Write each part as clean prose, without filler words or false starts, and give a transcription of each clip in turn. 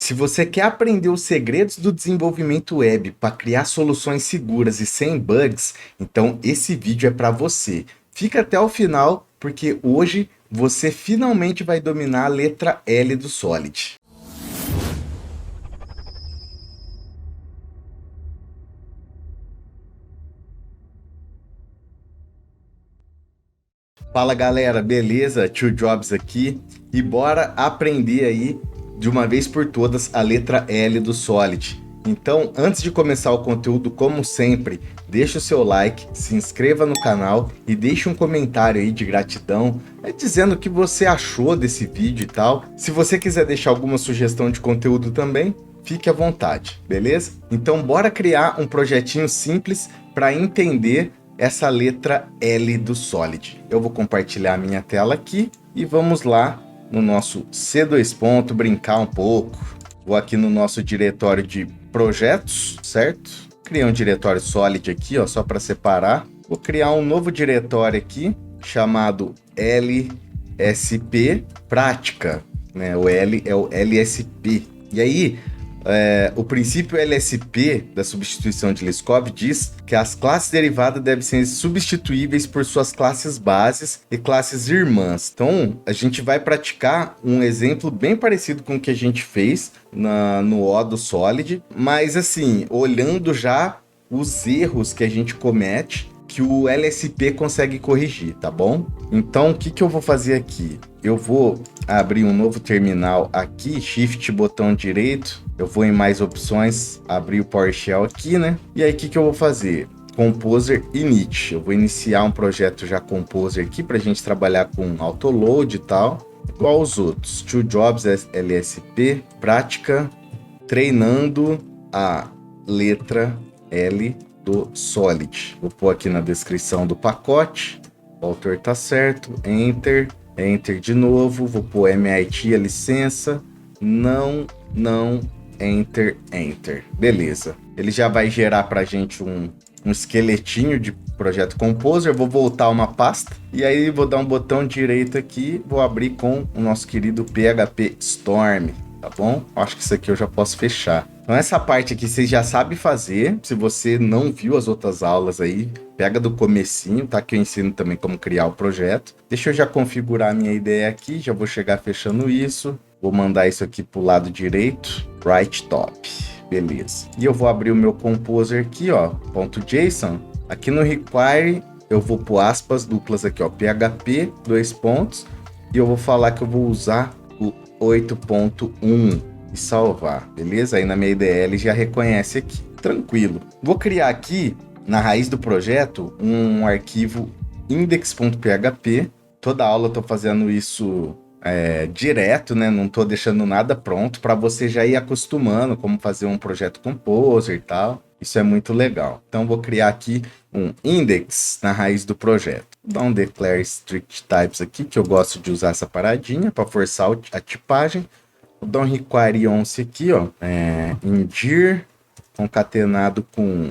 Se você quer aprender os segredos do desenvolvimento web para criar soluções seguras e sem bugs, então esse vídeo é para você. Fica até o final, porque hoje você finalmente vai dominar a letra L do Solid. Fala galera, beleza? Tio Jobs aqui e bora aprender aí de uma vez por todas a letra L do Solid. Então, antes de começar o conteúdo, como sempre, deixa o seu like, se inscreva no canal e deixe um comentário aí de gratidão, dizendo o que você achou desse vídeo e tal. Se você quiser deixar alguma sugestão de conteúdo também, fique à vontade, beleza? Então, bora criar um projetinho simples para entender essa letra L do Solid. Eu vou compartilhar a minha tela aqui e vamos lá no nosso C2 brincar um pouco. Vou aqui no nosso diretório de projetos, certo? Criei um diretório Solid aqui, ó, só para separar. Vou criar um novo diretório aqui chamado LSP prática, né? O L é o LSP. E aí, o princípio LSP da substituição de Liskov diz que as classes derivadas devem ser substituíveis por suas classes bases e classes irmãs. Então, a gente vai praticar um exemplo bem parecido com o que a gente fez no O do Solid, mas assim, olhando já os erros que a gente comete, que o LSP consegue corrigir, tá bom? Então, o que eu vou fazer aqui? Eu vou abrir um novo terminal aqui, Shift, botão direito, eu vou em mais opções, abrir o PowerShell aqui, né? E aí, o que eu vou fazer? Composer init. Eu vou iniciar um projeto já Composer aqui, para a gente trabalhar com autoload e tal, igual os outros. Tio Jobs LSP, prática, treinando a letra L do Solid. Vou pôr aqui na descrição do pacote, o autor tá certo, Enter, Enter de novo, vou pôr MIT, a licença, não, Enter, Enter. Beleza. Ele já vai gerar pra gente um esqueletinho de projeto Composer. Vou voltar uma pasta e aí vou dar um botão direito aqui, vou abrir com o nosso querido PHP Storm, tá bom? Acho que isso aqui eu já posso fechar. Então essa parte aqui vocês já sabem fazer. Se você não viu as outras aulas aí, pega do comecinho, tá? Que eu ensino também como criar o projeto. Deixa eu já configurar a minha ideia aqui, já vou chegar fechando isso. Vou mandar isso aqui pro lado direito, right top, beleza. E eu vou abrir o meu Composer aqui, ó, .json. Aqui no require eu vou pôr aspas duplas aqui, ó, PHP, dois pontos. E eu vou falar que eu vou usar o 8.1 e salvar, beleza? Aí na minha IDE já reconhece aqui, tranquilo. Vou criar aqui, na raiz do projeto, um arquivo index.php. Toda aula eu tô fazendo isso direto, né? Não tô deixando nada pronto para você já ir acostumando como fazer um projeto Composer e tal. Isso é muito legal. Então vou criar aqui um index na raiz do projeto. Vou dar um declare strict types aqui, que eu gosto de usar essa paradinha para forçar a tipagem. Vou dar um require once aqui, ó, indir concatenado com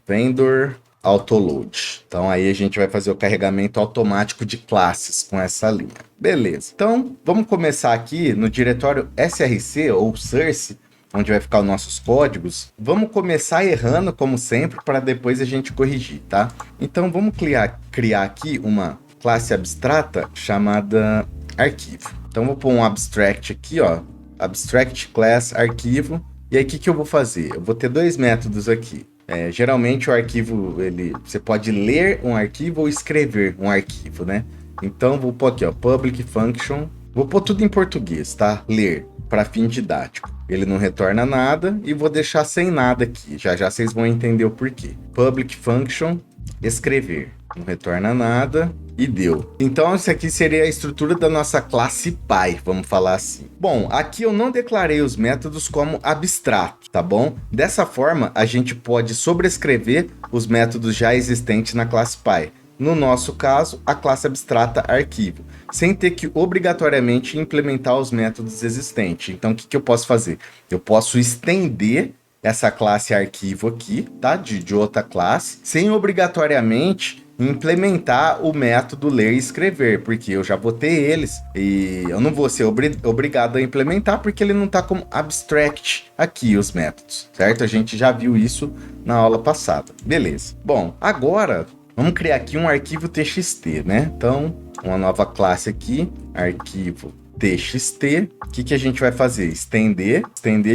vendor autoload. Então aí a gente vai fazer o carregamento automático de classes com essa linha. Beleza. Então vamos começar aqui no diretório src ou source, onde vai ficar os nossos códigos. Vamos começar errando como sempre para depois a gente corrigir, tá? Então vamos criar aqui uma classe abstrata chamada arquivo. Então vou pôr um abstract aqui, ó, abstract class arquivo. E aí o que eu vou fazer? Eu vou ter dois métodos aqui. Geralmente o arquivo, você pode ler um arquivo ou escrever um arquivo, né? Então vou pôr aqui, ó, public function. Vou pôr tudo em português, tá? Ler, para fim didático. Ele não retorna nada e vou deixar sem nada aqui. Já já vocês vão entender o porquê. Public function, escrever. Não retorna nada e deu. Então, isso aqui seria a estrutura da nossa classe Py, vamos falar assim. Bom, aqui eu não declarei os métodos como abstrato, tá bom? Dessa forma, a gente pode sobrescrever os métodos já existentes na classe Py. No nosso caso, a classe abstrata arquivo, sem ter que obrigatoriamente implementar os métodos existentes. Então, o que eu posso fazer? Eu posso estender essa classe arquivo aqui, tá? De outra classe, sem obrigatoriamente implementar o método ler e escrever, porque eu já botei eles e eu não vou ser obrigado a implementar porque ele não tá como abstract aqui os métodos, certo? A gente já viu isso na aula passada. Beleza. Bom, agora vamos criar aqui um arquivo TXT, né? Então, uma nova classe aqui, arquivo TXT. O que a gente vai fazer? Estender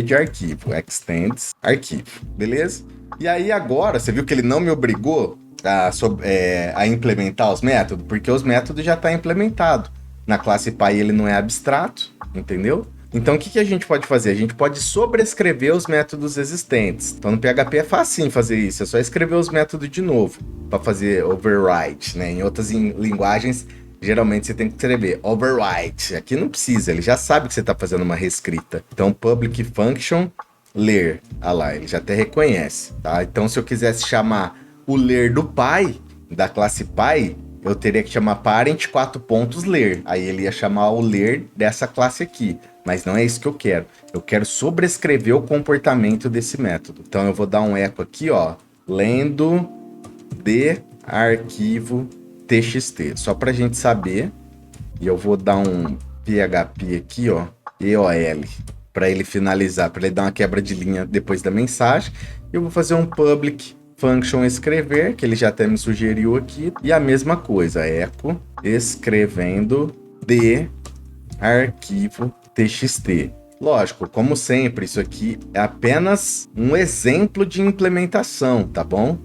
de arquivo, extends arquivo, beleza? E aí agora, você viu que ele não me obrigou a implementar os métodos? Porque os métodos já estão implementados. Na classe Py ele não é abstrato, entendeu? Então o que a gente pode fazer? A gente pode sobrescrever os métodos existentes. Então no PHP é facinho fazer isso, é só escrever os métodos de novo para fazer override, né? Em outras linguagens, geralmente você tem que escrever override. Aqui não precisa, ele já sabe que você está fazendo uma reescrita. Então public function ler, ah lá, ele já até reconhece, tá? Então se eu quisesse chamar o ler do Py, da classe Py, eu teria que chamar parent 4 pontos ler. Aí ele ia chamar o ler dessa classe aqui. Mas não é isso que eu quero. Eu quero sobrescrever o comportamento desse método. Então eu vou dar um eco aqui, ó, lendo de arquivo txt. Só pra gente saber. E eu vou dar um PHP aqui, ó, EOL, para ele finalizar, para ele dar uma quebra de linha depois da mensagem. Eu vou fazer um public function escrever, que ele já até me sugeriu aqui. E a mesma coisa, eco escrevendo de arquivo txt. Lógico, como sempre, isso aqui é apenas um exemplo de implementação, tá bom?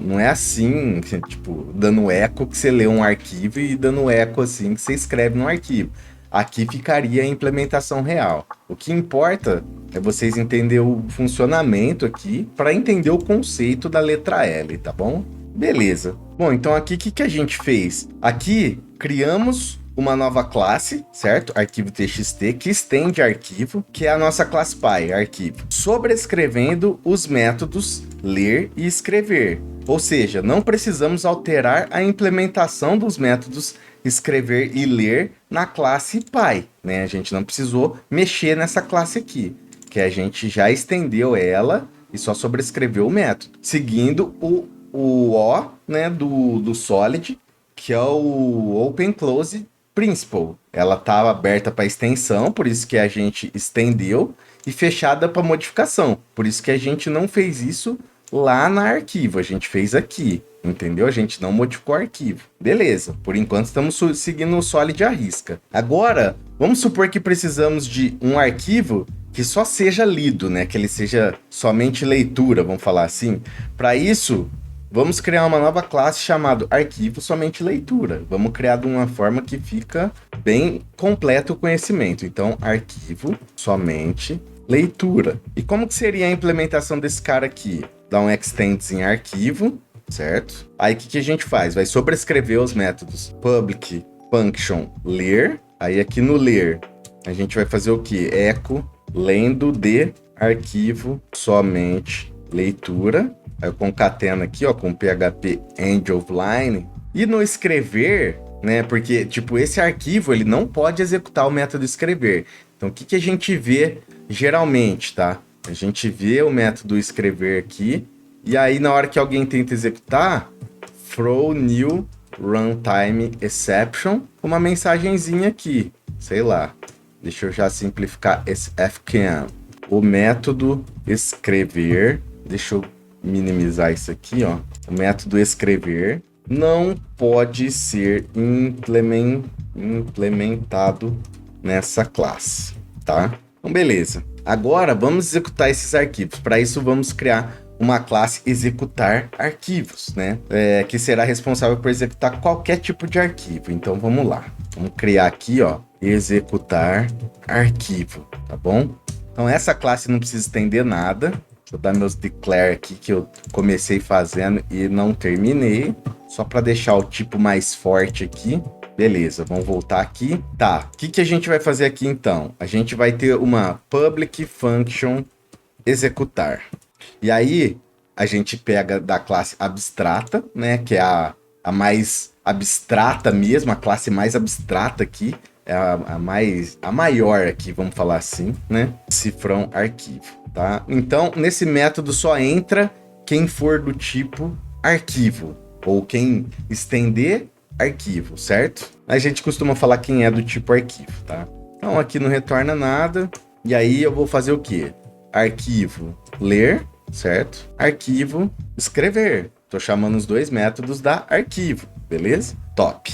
Não é assim, tipo, dando eco que você lê um arquivo e dando eco assim que você escreve no arquivo. Aqui ficaria a implementação real. O que importa é vocês entenderem o funcionamento aqui para entender o conceito da letra L, tá bom? Beleza. Bom, então aqui o que a gente fez? Aqui criamos uma nova classe, certo? Arquivo txt, que estende arquivo, que é a nossa classe Py, arquivo, sobrescrevendo os métodos ler e escrever. Ou seja, não precisamos alterar a implementação dos métodos escrever e ler na classe Py, né? A gente não precisou mexer nessa classe aqui, que a gente já estendeu ela e só sobrescreveu o método, seguindo o O, né, do Solid, que é o Open Close Principle. Ela estava aberta para extensão, por isso que a gente estendeu, e fechada para modificação, por isso que a gente não fez isso lá na arquivo, a gente fez aqui, entendeu? A gente não modificou o arquivo. Beleza, por enquanto estamos seguindo o Solid à risca. Agora, vamos supor que precisamos de um arquivo que só seja lido, né? Que ele seja somente leitura, vamos falar assim. Para isso, vamos criar uma nova classe chamada arquivo somente leitura. Vamos criar de uma forma que fica bem completo o conhecimento. Então, arquivo somente leitura. E como que seria a implementação desse cara aqui? Dá um extends em arquivo, certo? Aí o que a gente faz? Vai sobrescrever os métodos public function ler. Aí aqui no ler, a gente vai fazer o quê? Eco lendo de arquivo somente leitura. Aí eu concateno aqui, ó, com PHP end of line. E no escrever, né, porque, tipo, esse arquivo, ele não pode executar o método escrever. Então, o que a gente vê geralmente, tá? A gente vê o método escrever aqui, e aí na hora que alguém tenta executar, throw new runtime exception, uma mensagenzinha aqui, sei lá. Deixa eu já simplificar esse fkm. O método escrever, deixa eu minimizar isso aqui, ó. O método escrever não pode ser implementado nessa classe, tá? Então, beleza. Agora, vamos executar esses arquivos. Para isso, vamos criar uma classe executar arquivos, né? Que será responsável por executar qualquer tipo de arquivo. Então, vamos lá. Vamos criar aqui, ó, executar arquivo, tá bom? Então, essa classe não precisa estender nada. Vou dar meus declare aqui que eu comecei fazendo e não terminei. Só para deixar o tipo mais forte aqui. Beleza, vamos voltar aqui. Tá, o que a gente vai fazer aqui então? A gente vai ter uma public function executar. E aí, a gente pega da classe abstrata, né? Que é a mais abstrata mesmo, a classe mais abstrata aqui. é a maior aqui, vamos falar assim, né? Cifrão arquivo, tá? Então, nesse método só entra quem for do tipo arquivo, ou quem estender arquivo, certo? A gente costuma falar quem é do tipo arquivo, tá? Então, aqui não retorna nada, e aí eu vou fazer o quê? Arquivo ler, certo? Arquivo escrever. Tô chamando os dois métodos da arquivo, beleza? Top.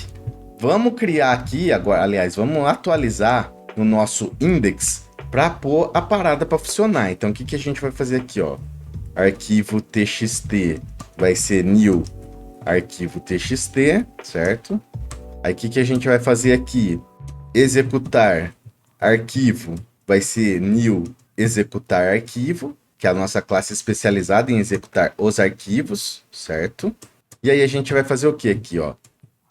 Vamos criar aqui agora, aliás, vamos atualizar o nosso index para pôr a parada para funcionar. Então, o que a gente vai fazer aqui, ó? Arquivo txt vai ser new arquivo txt, certo? Aí, o que a gente vai fazer aqui? Executar arquivo vai ser new executar arquivo, que é a nossa classe especializada em executar os arquivos, certo? E aí, a gente vai fazer o que aqui, ó?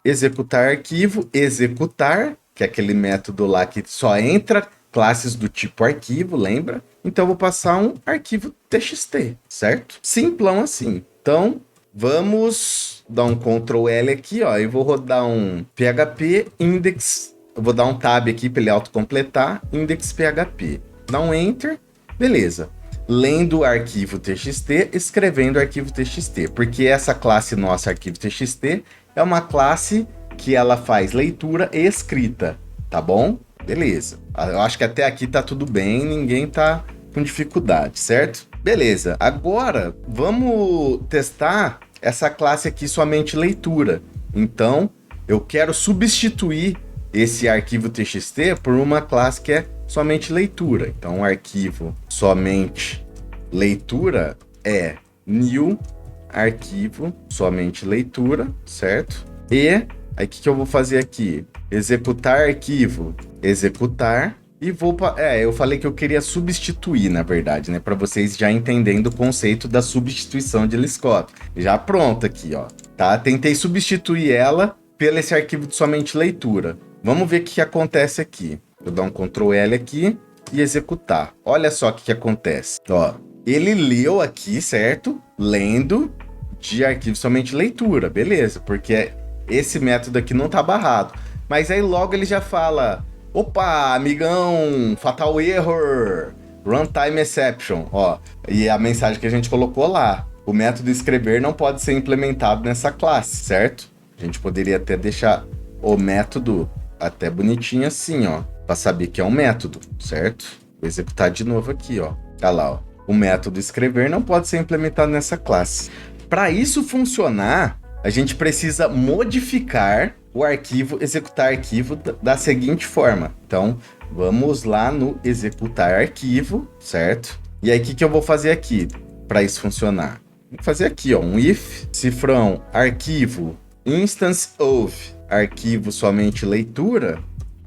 Executar arquivo, executar, que é aquele método lá que só entra classes do tipo arquivo, lembra? Então, eu vou passar um arquivo txt, certo? Simplão assim. Então, vamos dar um Ctrl L aqui, ó, e vou rodar um PHP index. Eu vou dar um tab aqui para ele autocompletar, index PHP. Dá um Enter, beleza. Lendo o arquivo txt, escrevendo o arquivo txt, porque essa classe nossa, arquivo txt, é uma classe que ela faz leitura e escrita, tá bom? Beleza. Eu acho que até aqui tá tudo bem, ninguém tá com dificuldade, certo? Beleza. Agora, vamos testar essa classe aqui somente leitura. Então, eu quero substituir esse arquivo txt por uma classe que é somente leitura. Então, o arquivo somente leitura é new arquivo somente leitura, certo? E aí, o que eu vou fazer aqui? Executar arquivo, executar, e vou... eu falei que eu queria substituir, na verdade, né? Para vocês já entendendo o conceito da substituição de Liskov. Já pronto aqui, ó. Tá? Tentei substituir ela pelo esse arquivo de somente leitura. Vamos ver o que acontece aqui. Vou dar um Ctrl L aqui e executar. Olha só o que acontece. Ó, ele leu aqui, certo? Lendo de arquivo somente leitura, beleza, porque esse método aqui não tá barrado. Mas aí logo ele já fala: opa, amigão, fatal error, runtime exception, ó. E a mensagem que a gente colocou lá: o método escrever não pode ser implementado nessa classe, certo? A gente poderia até deixar o método até bonitinho assim, ó, para saber que é um método, certo? Vou executar de novo aqui, ó. Olha lá, ó. O método escrever não pode ser implementado nessa classe. Para isso funcionar, a gente precisa modificar o arquivo, executar arquivo da seguinte forma. Então, vamos lá no executar arquivo, certo? E aí, o que eu vou fazer aqui para isso funcionar? Vou fazer aqui, ó, um if, cifrão, arquivo, instance of, arquivo somente leitura.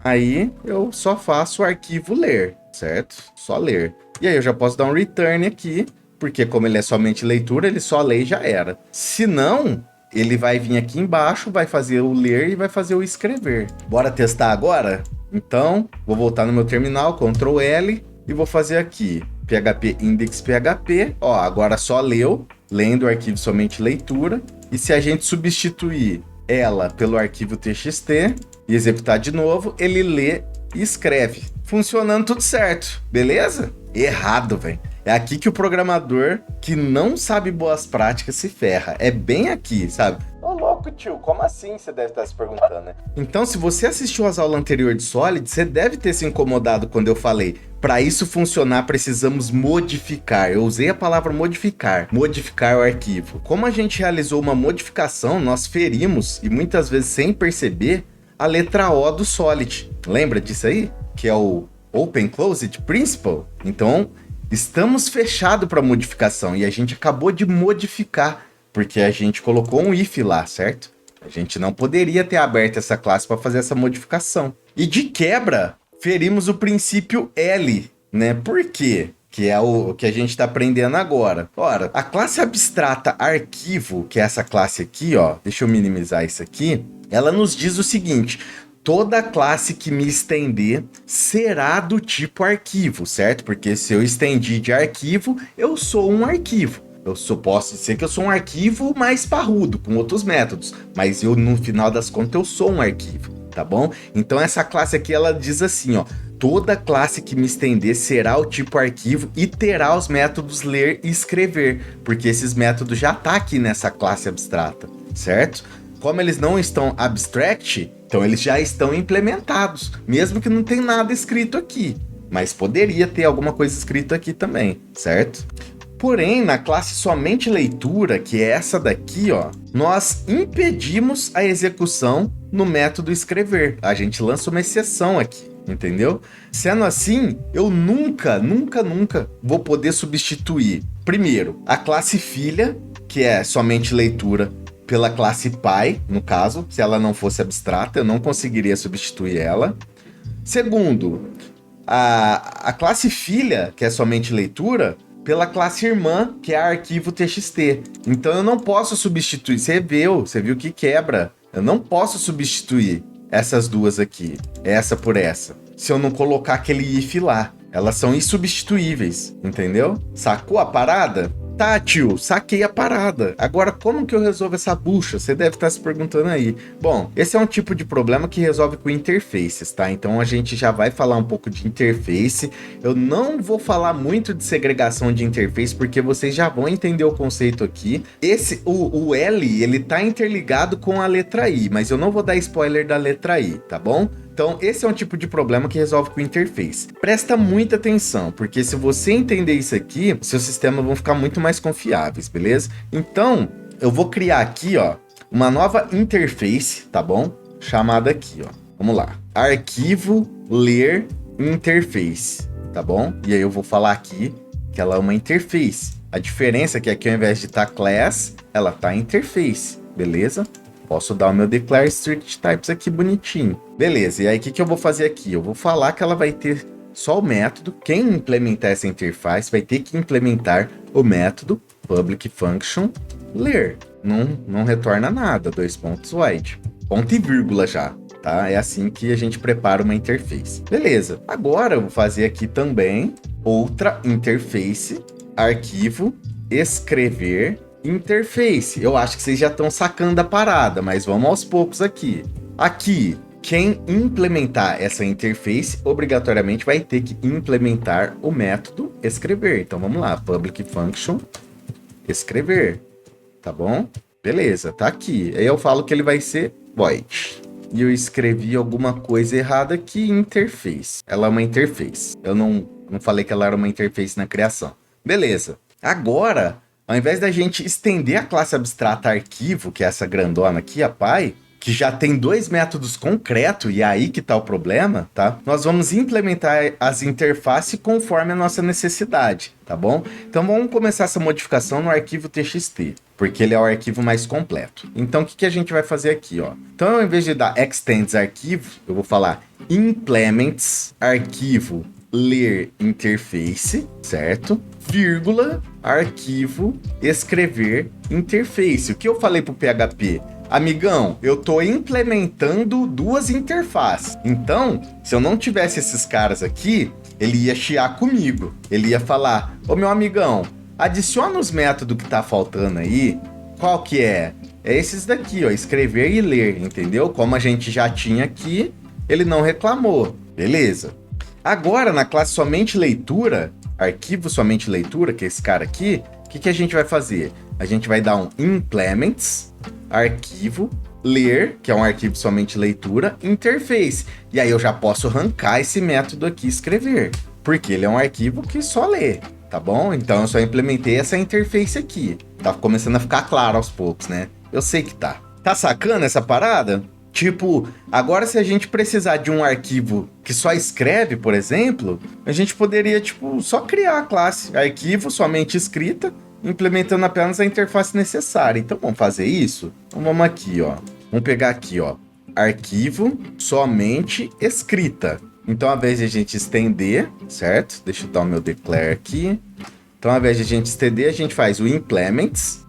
Aí, eu só faço o arquivo ler, certo? Só ler. E aí, eu já posso dar um return aqui, porque como ele é somente leitura, ele só lê e já era. Se não, ele vai vir aqui embaixo, vai fazer o ler e vai fazer o escrever. Bora testar agora? Então, vou voltar no meu terminal, Ctrl L, e vou fazer aqui, PHP index PHP. Ó, agora só leu, lendo o arquivo somente leitura. E se a gente substituir ela pelo arquivo txt e executar de novo, ele lê e escreve. Funcionando tudo certo, beleza? Errado, velho. É aqui que o programador que não sabe boas práticas se ferra. É bem aqui, sabe? Ô louco, tio, como assim? Você deve estar se perguntando, né? Então, se você assistiu às aulas anteriores de Solid, você deve ter se incomodado quando eu falei: para isso funcionar, precisamos modificar. Eu usei a palavra modificar. Modificar o arquivo. Como a gente realizou uma modificação, nós ferimos, e muitas vezes sem perceber, a letra O do Solid. Lembra disso aí? Que é o Open Closed Principle? Então, estamos fechados para modificação e a gente acabou de modificar, porque a gente colocou um if lá, certo? A gente não poderia ter aberto essa classe para fazer essa modificação. E de quebra, ferimos o princípio L, né? Por quê? Que é o que a gente está aprendendo agora. Ora, a classe abstrata arquivo, que é essa classe aqui, ó, deixa eu minimizar isso aqui, ela nos diz o seguinte: toda classe que me estender será do tipo arquivo, certo? Porque se eu estendi de arquivo, eu sou um arquivo. Posso dizer que eu sou um arquivo mais parrudo, com outros métodos, mas eu, no final das contas, eu sou um arquivo, tá bom? Então essa classe aqui, ela diz assim, ó, toda classe que me estender será o tipo arquivo e terá os métodos ler e escrever, porque esses métodos já tá aqui nessa classe abstrata, certo? Como eles não estão abstract, então eles já estão implementados, mesmo que não tem nada escrito aqui, mas poderia ter alguma coisa escrita aqui também, certo? Porém, na classe somente leitura, que é essa daqui, ó, nós impedimos a execução no método escrever. A gente lança uma exceção aqui, entendeu? Sendo assim, eu nunca vou poder substituir, primeiro, a classe filha, que é somente leitura, pela classe pai, no caso, se ela não fosse abstrata, eu não conseguiria substituir ela. Segundo, a classe filha, que é somente leitura, pela classe irmã, que é arquivo TXT. Então eu não posso substituir. Você viu que quebra. Eu não posso substituir essas duas aqui, essa por essa, se eu não colocar aquele if lá. Elas são insubstituíveis, entendeu? Sacou a parada? Tá, tio, saquei a parada. Agora, como que eu resolvo essa bucha? Você deve estar se perguntando aí. Bom, esse é um tipo de problema que resolve com interfaces, tá? Então a gente já vai falar um pouco de interface. Eu não vou falar muito de segregação de interface, porque vocês já vão entender o conceito aqui. O L, ele tá interligado com a letra I, mas eu não vou dar spoiler da letra I, tá bom? Então, esse é um tipo de problema que resolve com interface. Presta muita atenção, porque se você entender isso aqui, seus sistemas vão ficar muito mais confiáveis, beleza? Então, eu vou criar aqui, ó, uma nova interface, tá bom? Chamada aqui, ó. Vamos lá. Arquivo ler interface, tá bom? E aí eu vou falar aqui que ela é uma interface. A diferença é que aqui, ao invés de estar class, ela tá interface, beleza? Posso dar o meu declare strict types aqui bonitinho. Beleza, e aí o que eu vou fazer aqui? Eu vou falar que ela vai ter só o método. Quem implementar essa interface vai ter que implementar o método public function ler. Não retorna nada, 2 pontos void. Ponto e vírgula já, tá? É assim que a gente prepara uma interface. Beleza, agora eu vou fazer aqui também outra interface, arquivo, escrever interface. Eu acho que vocês já estão sacando a parada, mas vamos aos poucos aqui. Aqui, quem implementar essa interface, obrigatoriamente vai ter que implementar o método escrever. Então vamos lá, public function escrever, tá bom? Beleza, tá aqui. Aí eu falo que ele vai ser void. E eu escrevi alguma coisa errada aqui, interface. Ela é uma interface. Eu não falei que ela era uma interface na criação. Beleza. Agora, ao invés da gente estender a classe abstrata arquivo, que é essa grandona aqui, a pai, que já tem 2 métodos concretos, e é aí que tá o problema, tá? Nós vamos implementar as interfaces conforme a nossa necessidade, tá bom? Então vamos começar essa modificação no arquivo TXT, porque ele é o arquivo mais completo. Então o que a gente vai fazer aqui, ó? Então ao invés de dar extends arquivo, eu vou falar implements arquivo ler interface, certo? Vírgula, arquivo, escrever interface. O que eu falei pro PHP? Amigão, eu tô implementando 2 interfaces. Então, se eu não tivesse esses caras aqui, ele ia chiar comigo. Ele ia falar, ô meu amigão, adiciona os métodos que tá faltando aí. Qual que é? É esses daqui, ó, escrever e ler, entendeu? Como a gente já tinha aqui, ele não reclamou. Beleza. Agora, na classe somente leitura, arquivo somente leitura, que é esse cara aqui, o que a gente vai fazer? A gente vai dar um implements, arquivo, ler, que é um arquivo somente leitura, interface. E aí eu já posso arrancar esse método aqui, escrever, porque ele é um arquivo que só lê, tá bom? Então eu só implementei essa interface aqui. Tá começando a ficar claro aos poucos, né? Eu sei que tá. Tá sacando essa parada? Tipo, agora se a gente precisar de um arquivo que só escreve, por exemplo, a gente poderia, tipo, só criar a classe arquivo somente escrita, implementando apenas a interface necessária. Então vamos fazer isso? Então vamos aqui, ó. Vamos pegar aqui, ó. Arquivo somente escrita. Então, ao invés de a gente estender, certo? Deixa eu dar o meu declare aqui. Então, ao invés de a gente estender, a gente faz o implements,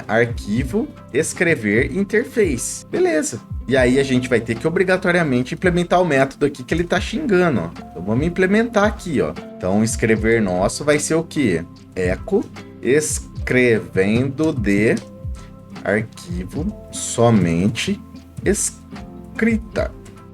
arquivo, escrever interface. Beleza. E aí a gente vai ter que obrigatoriamente implementar o método aqui que ele tá xingando, ó. Então vamos implementar aqui, ó. Então o escrever nosso vai ser o quê? Echo escrevendo de arquivo somente escrita.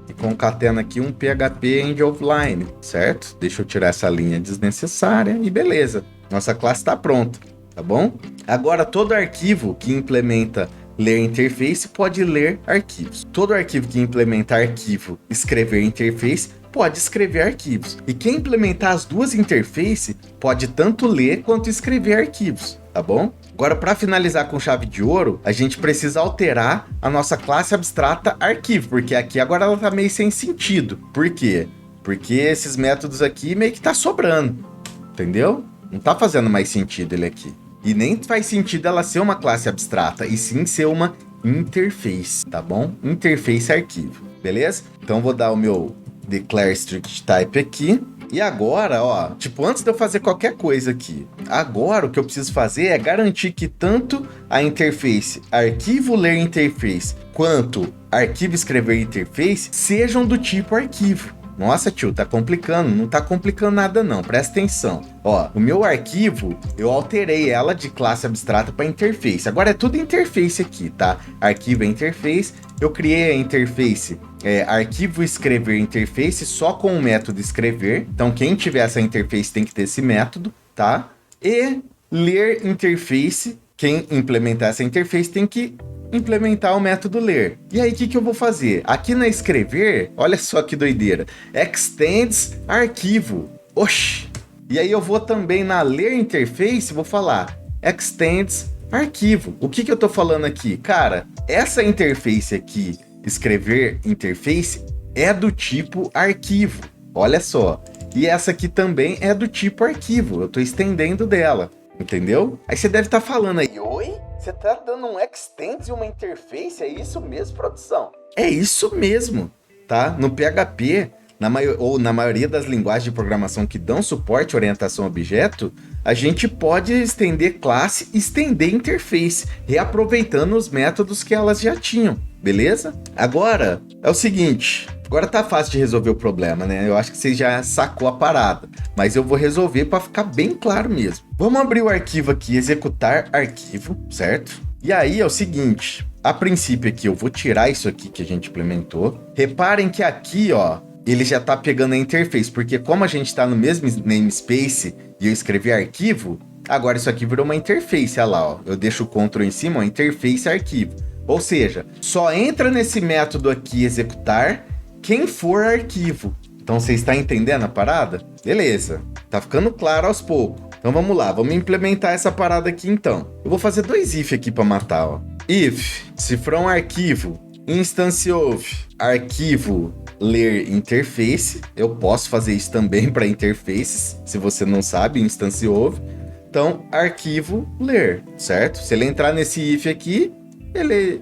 e concatena aqui um PHP end of line, certo? Deixa eu tirar essa linha desnecessária e beleza. Nossa classe está pronta, tá bom? Agora, todo arquivo que implementa ler interface pode ler arquivos. Todo arquivo que implementa arquivo escrever interface pode escrever arquivos. E quem implementar as duas interfaces pode tanto ler quanto escrever arquivos, tá bom? Agora, para finalizar com chave de ouro, a gente precisa alterar a nossa classe abstrata arquivo, porque aqui agora ela tá meio sem sentido. Por quê? Porque esses métodos aqui meio que tá sobrando, entendeu? Não tá fazendo mais sentido ele aqui. E nem faz sentido ela ser uma classe abstrata, e sim ser uma interface, tá bom? Interface arquivo, beleza? Então vou dar o meu declare strict type aqui. E agora, ó, tipo, antes de eu fazer qualquer coisa aqui, agora o que eu preciso fazer é garantir que tanto a interface arquivo ler interface quanto arquivo escrever interface sejam do tipo arquivo. Nossa, tio, tá complicando. Não tá complicando nada, não. Presta atenção. Ó, o meu arquivo, eu alterei ela de classe abstrata para interface. Agora é tudo interface aqui, tá? Arquivo é interface. Eu criei a interface arquivo escrever interface só com o método escrever. Então, quem tiver essa interface tem que ter esse método, tá? E ler interface, quem implementar essa interface tem que implementar o método ler. E aí, o que eu vou fazer? Aqui na escrever, olha só que doideira. Extends arquivo. Oxi! E aí eu vou também na ler interface, vou falar extends arquivo. O que eu tô falando aqui? Cara, essa interface aqui, escrever interface, é do tipo arquivo. Olha só. E essa aqui também é do tipo arquivo. Eu tô estendendo dela. Entendeu? Aí você deve estar falando aí, oi? Você tá dando um extends e uma interface? É isso mesmo, produção? É isso mesmo, tá? No PHP, na maioria das linguagens de programação que dão suporte à orientação a objeto, a gente pode estender classe e estender interface, reaproveitando os métodos que elas já tinham, beleza? Agora, é o seguinte... Agora tá fácil de resolver o problema, né? Eu acho que você já sacou a parada. Mas eu vou resolver para ficar bem claro mesmo. Vamos abrir o arquivo aqui, executar arquivo, certo? E aí é o seguinte, a princípio aqui eu vou tirar isso aqui que a gente implementou. Reparem que aqui, ó, ele já tá pegando a interface, porque como a gente tá no mesmo namespace e eu escrevi arquivo, agora isso aqui virou uma interface, olha lá, ó. Eu deixo o Ctrl em cima, ó, interface arquivo. Ou seja, só entra nesse método aqui executar quem for arquivo. Então, você está entendendo a parada? Beleza. Tá ficando claro aos poucos. Então, vamos lá. Vamos implementar essa parada aqui, então. Eu vou fazer 2 if aqui para matar, ó. If, se from arquivo, instance of, arquivo, ler interface. Eu posso fazer isso também para interfaces, se você não sabe, instance of. Então, arquivo, ler, certo? Se ele entrar nesse if aqui, ele...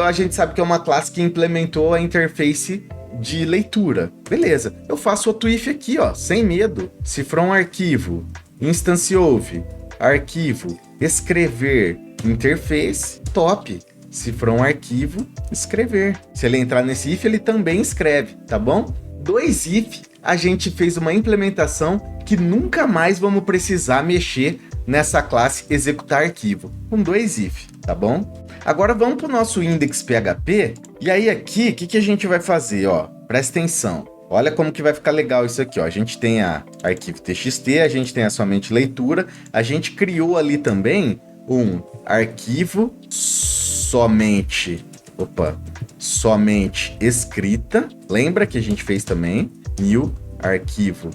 a gente sabe que é uma classe que implementou a interface de leitura. Beleza. Eu faço outro if aqui, ó, sem medo. Se from arquivo, instance of, arquivo, escrever, interface, top. Se from arquivo, escrever. Se ele entrar nesse if, ele também escreve, tá bom? 2 if, a gente fez uma implementação que nunca mais vamos precisar mexer nessa classe executar arquivo. Com 2 if, tá bom? Agora vamos para o nosso index PHP. E aí aqui, o que a gente vai fazer? Ó, presta atenção. Olha como que vai ficar legal isso aqui. Ó. A gente tem a arquivo txt, a gente tem a somente leitura. A gente criou ali também um arquivo somente escrita. Lembra que a gente fez também? New arquivo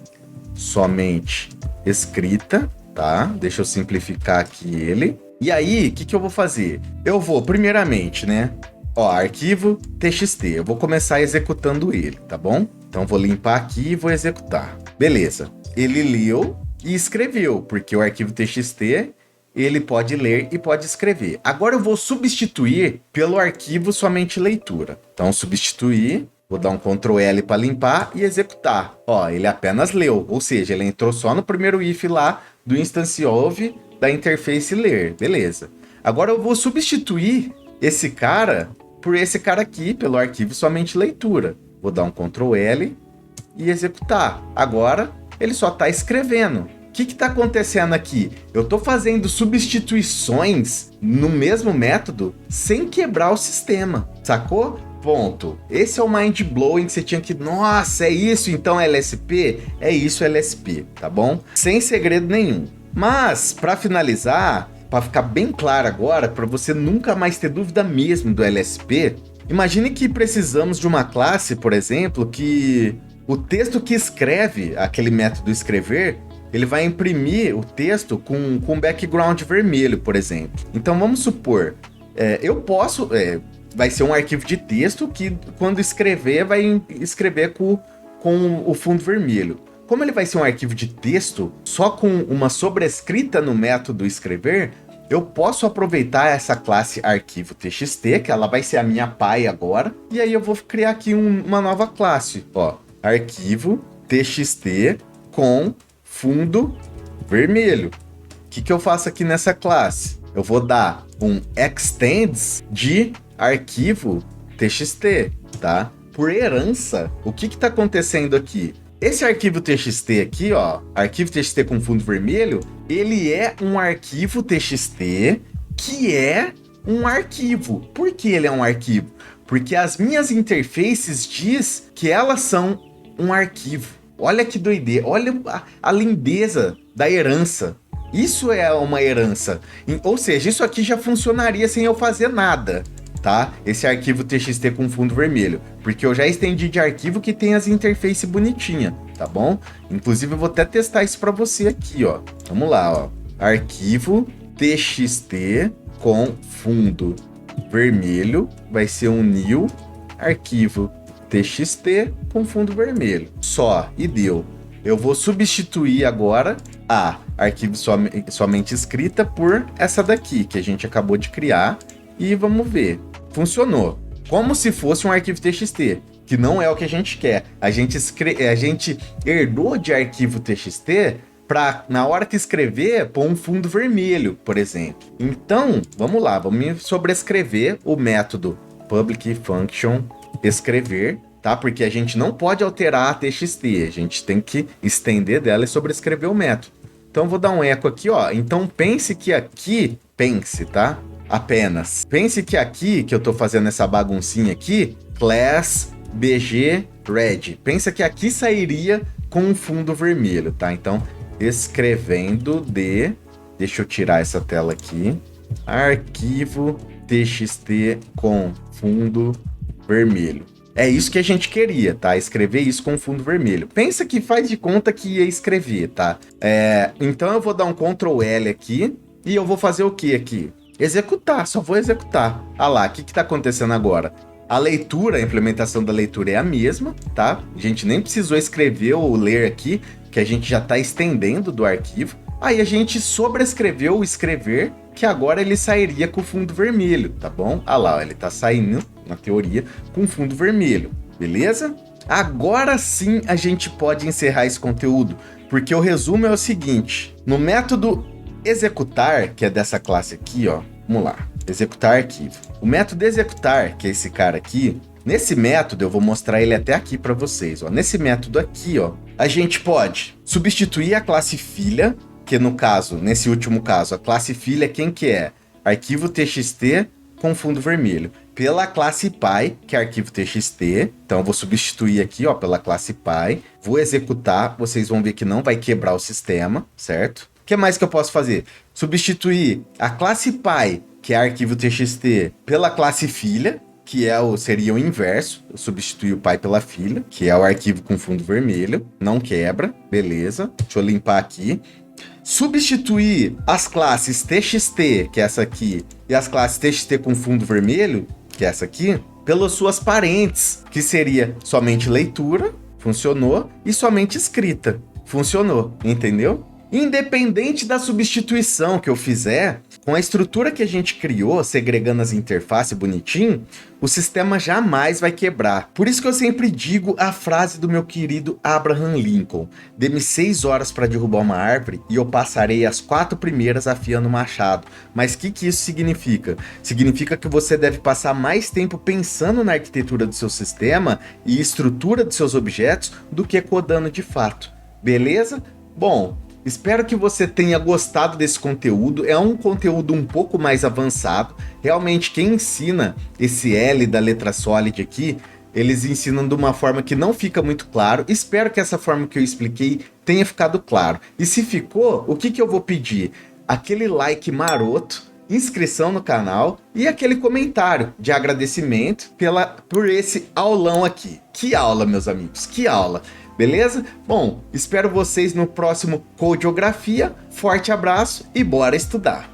somente escrita, tá? Deixa eu simplificar aqui ele. E aí, o que eu vou fazer? Eu vou, primeiramente, né? Ó, arquivo txt. Eu vou começar executando ele, tá bom? Então, vou limpar aqui e vou executar. Beleza. Ele leu e escreveu, porque o arquivo txt, ele pode ler e pode escrever. Agora, eu vou substituir pelo arquivo somente leitura. Então, substituir, vou dar um Ctrl L para limpar e executar. Ó, ele apenas leu, ou seja, ele entrou só no primeiro if lá do instance of da interface ler, beleza. Agora eu vou substituir esse cara por esse cara aqui, pelo arquivo somente leitura. Vou dar um Ctrl L e executar. Agora ele só está escrevendo. O que está acontecendo aqui? Eu estou fazendo substituições no mesmo método sem quebrar o sistema, sacou? Ponto. Esse é o mind blowing que você tinha que... Nossa, é isso então LSP? É isso LSP, tá bom? Sem segredo nenhum. Mas, para finalizar, para ficar bem claro agora, para você nunca mais ter dúvida mesmo do LSP, imagine que precisamos de uma classe, por exemplo, que o texto que escreve aquele método escrever, ele vai imprimir o texto com background vermelho, por exemplo. Então vamos supor, eu posso... vai ser um arquivo de texto que, quando escrever, vai escrever com o fundo vermelho. Como ele vai ser um arquivo de texto, só com uma sobrescrita no método escrever, eu posso aproveitar essa classe arquivo txt, que ela vai ser a minha pai agora, e aí eu vou criar aqui uma nova classe, ó, arquivo txt com fundo vermelho. O que eu faço aqui nessa classe? Eu vou dar um extends de arquivo txt, tá? Por herança, o que tá acontecendo aqui? Esse arquivo txt aqui, ó, arquivo txt com fundo vermelho, ele é um arquivo txt que é um arquivo. Por que ele é um arquivo? Porque as minhas interfaces diz que elas são um arquivo. Olha que doideira, olha a lindeza da herança. Isso é uma herança. Ou seja, isso aqui já funcionaria sem eu fazer nada, tá? Esse arquivo txt com fundo vermelho. Porque eu já estendi de arquivo que tem as interfaces bonitinhas, tá bom? Inclusive eu vou até testar isso para você aqui, ó. Vamos lá, ó. Arquivo txt com fundo vermelho. Vai ser um new arquivo txt com fundo vermelho. Só, e deu. Eu vou substituir agora a arquivo somente escrita por essa daqui, que a gente acabou de criar. E vamos ver. Funcionou. Como se fosse um arquivo txt, que não é o que a gente quer. A gente herdou de arquivo txt para, na hora que escrever, pôr um fundo vermelho, por exemplo. Então, vamos lá. Vamos sobrescrever o método public function escrever, tá? Porque a gente não pode alterar a txt. A gente tem que estender dela e sobrescrever o método. Então, vou dar um eco aqui, ó. Então, pense que aqui... Pense, tá? Apenas. Pense que aqui, que eu tô fazendo essa baguncinha aqui, class bg red. Pensa que aqui sairia com um fundo vermelho, tá? Então, escrevendo de... Deixa eu tirar essa tela aqui. Arquivo txt com fundo vermelho. É isso que a gente queria, tá? Escrever isso com fundo vermelho. Pensa que faz de conta que ia escrever, tá? Então eu vou dar um Ctrl L aqui e eu vou fazer o que aqui? Executar, só vou executar. Ah lá, o que tá acontecendo agora? A leitura, a implementação da leitura é a mesma, tá? A gente nem precisou escrever ou ler aqui, que a gente já tá estendendo do arquivo. Aí a gente sobrescreveu o escrever, que agora ele sairia com fundo vermelho, tá bom? Ah lá, ele tá saindo, na teoria, com fundo vermelho, beleza? Agora sim a gente pode encerrar esse conteúdo, porque o resumo é o seguinte: no método executar, que é dessa classe aqui, ó, vamos lá, executar arquivo. O método executar, que é esse cara aqui, nesse método eu vou mostrar ele até aqui para vocês, ó. Nesse método aqui, ó, a gente pode substituir a classe filha, que no caso, nesse último caso, a classe filha quem que é? Arquivo txt com fundo vermelho, pela classe pai, que é arquivo txt. Então eu vou substituir aqui, ó, pela classe pai, vou executar, vocês vão ver que não vai quebrar o sistema, certo? O que mais que eu posso fazer? Substituir a classe pai, que é arquivo txt, pela classe filha, que seria o inverso. Eu substituir o pai pela filha, que é o arquivo com fundo vermelho, não quebra, beleza. Deixa eu limpar aqui. Substituir as classes txt, que é essa aqui, e as classes txt com fundo vermelho, que é essa aqui, pelas suas parentes, que seria somente leitura, funcionou, e somente escrita, funcionou, entendeu? Independente da substituição que eu fizer, com a estrutura que a gente criou, segregando as interfaces bonitinho, o sistema jamais vai quebrar. Por isso que eu sempre digo a frase do meu querido Abraham Lincoln: dê-me 6 horas para derrubar uma árvore e eu passarei as 4 primeiras afiando o machado. Mas o que isso significa? Significa que você deve passar mais tempo pensando na arquitetura do seu sistema e estrutura dos seus objetos do que codando de fato. Beleza? Bom, Espero que você tenha gostado desse conteúdo. É um conteúdo um pouco mais avançado. Realmente, quem ensina esse L da letra sólida aqui, eles ensinam de uma forma que não fica muito claro. Espero que essa forma que eu expliquei tenha ficado claro. E se ficou, o que eu vou pedir? Aquele like maroto, inscrição no canal e aquele comentário de agradecimento por esse aulão aqui. Que aula, meus amigos, que aula! Beleza? Bom, espero vocês no próximo Codeografia. Forte abraço e bora estudar!